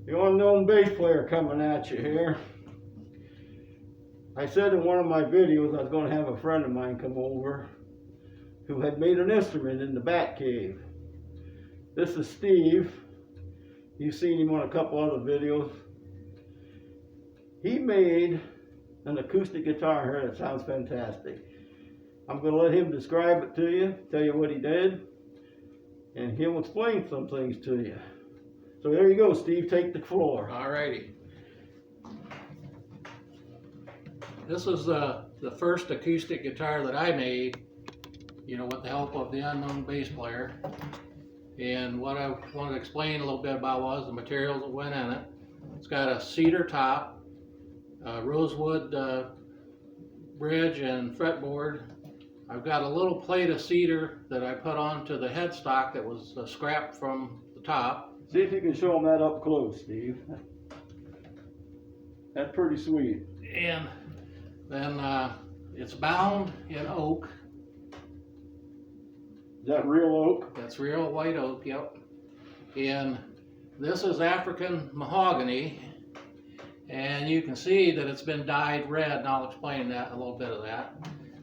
The unknown bass player coming at you here. I said in one of my videos I was going to have a friend of mine come over who had made an instrument in the Bat Cave. This is Steve. You've seen him on a couple other videos. He made an acoustic guitar here that sounds fantastic. I'm going to let him describe it to you, tell you what he did, and he'll explain some things to you. So there you go, Steve, take the floor. Alrighty. This is the first acoustic guitar that I made, you know, with the help of the unknown bass player. And what I wanted to explain a little bit about was the materials that went in it. It's got a cedar top, a rosewood bridge and fretboard. I've got a little plate of cedar that I put onto the headstock that was scrapped from the top. See if you can show them that up close, Steve. That's pretty sweet. And then it's bound in oak. Is that real oak? That's real white oak, yep. And this is African mahogany. And you can see that it's been dyed red, and I'll explain that, a little bit of that.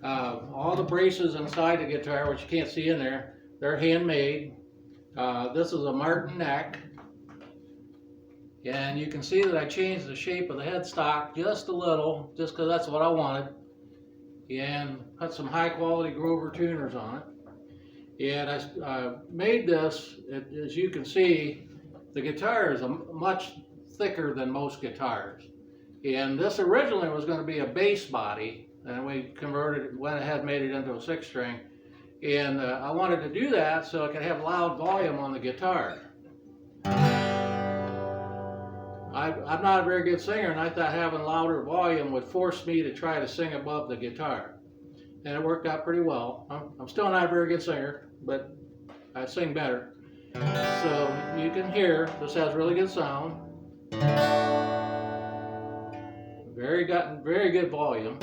All the braces inside the guitar, which you can't see in there, they're handmade. This is a Martin neck. And you can see that I changed the shape of the headstock just a little, just because that's what I wanted. And put some high quality Grover tuners on it. And I made this, as you can see, the guitar is much thicker than most guitars. And this originally was going to be a bass body, and we converted, went ahead and made it into a 6-string. And I wanted to do that so I could have loud volume on the guitar. I'm not a very good singer, and I thought having louder volume would force me to try to sing above the guitar. And it worked out pretty well. I'm still not a very good singer, but I sing better. So you can hear, this has really good sound. Very good volume.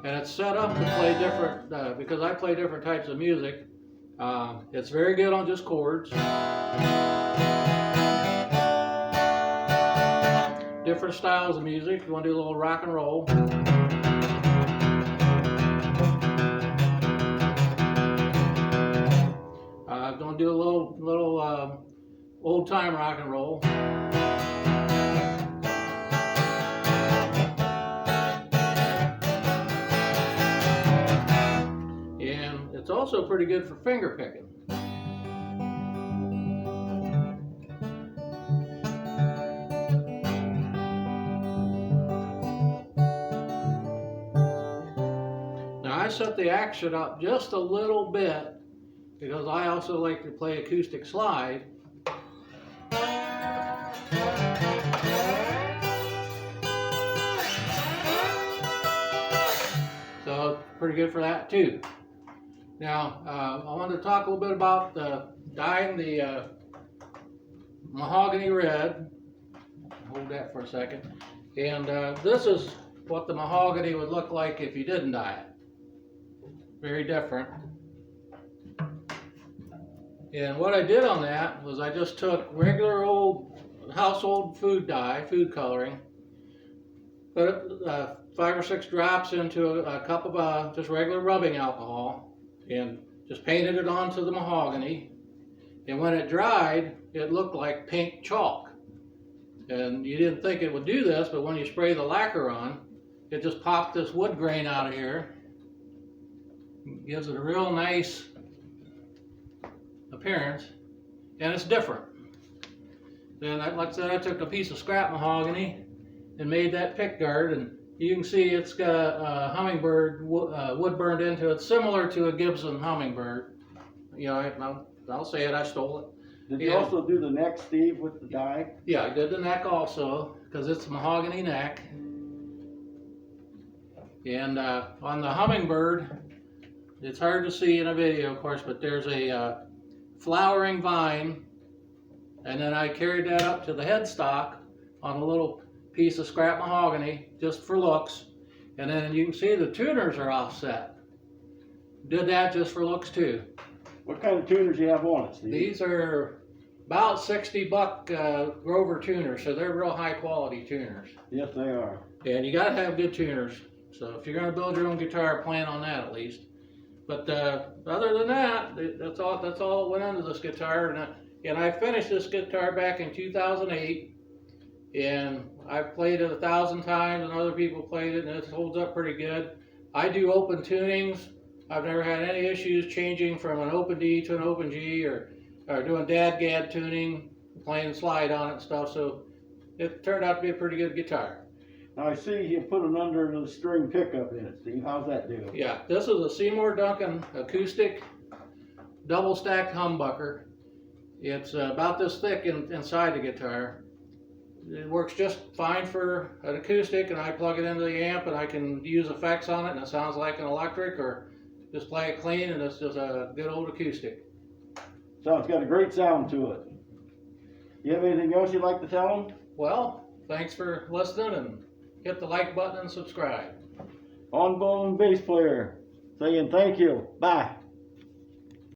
And it's set up to play different, because I play different types of music. It's very good on just chords. Different styles of music. You want to do a little rock and roll. I'm going to do a little old time rock and roll. And it's also pretty good for finger picking. I set the action up just a little bit because I also like to play acoustic slide. So pretty good for that too. Now I wanted to talk a little bit about dyeing the mahogany red. Hold that for a second. And this is what the mahogany would look like if you didn't dye it. Very different. And what I did on that was I just took regular old household food dye, food coloring, put 5 or 6 drops into a cup of just regular rubbing alcohol, and just painted it onto the mahogany. And when it dried, it looked like pink chalk. And you didn't think it would do this, but when you spray the lacquer on, it just popped this wood grain out of here. Gives it a real nice appearance, and it's different. Then, like I said, I took a piece of scrap mahogany and made that pick guard, and you can see it's got a hummingbird wood burned into it, similar to a Gibson hummingbird. You know, I'll say it, I stole it. Did you also do the neck, Steve, with the dye? Yeah, I did the neck also, because it's a mahogany neck. And on the hummingbird, it's hard to see in a video, of course, but there's a flowering vine, and then I carried that up to the headstock on a little piece of scrap mahogany, just for looks. And then you can see the tuners are offset. Did that just for looks too. What kind of tuners do you have on it, Steve? These are about $60 Grover tuners, so they're real high quality tuners. Yes, they are. And you gotta have good tuners. So if you're gonna build your own guitar, plan on that at least. But other than that, that's all that went into this guitar. And I finished this guitar back in 2008. And I've played it 1,000 times, and other people played it, and it holds up pretty good. I do open tunings. I've never had any issues changing from an open D to an open G, or doing dadgad tuning, playing slide on it and stuff. So it turned out to be a pretty good guitar. Now I see you put an under the string pickup in it, Steve. How's that do? Yeah, this is a Seymour Duncan acoustic double stacked humbucker. It's about this thick inside the guitar. It works just fine for an acoustic, and I plug it into the amp and I can use effects on it, and it sounds like an electric, or just play it clean and it's just a good old acoustic. So it's got a great sound to it. You have anything else you'd like to tell them? Well, thanks for listening, and hit the like button and subscribe. On Bone bass player saying thank you. Bye.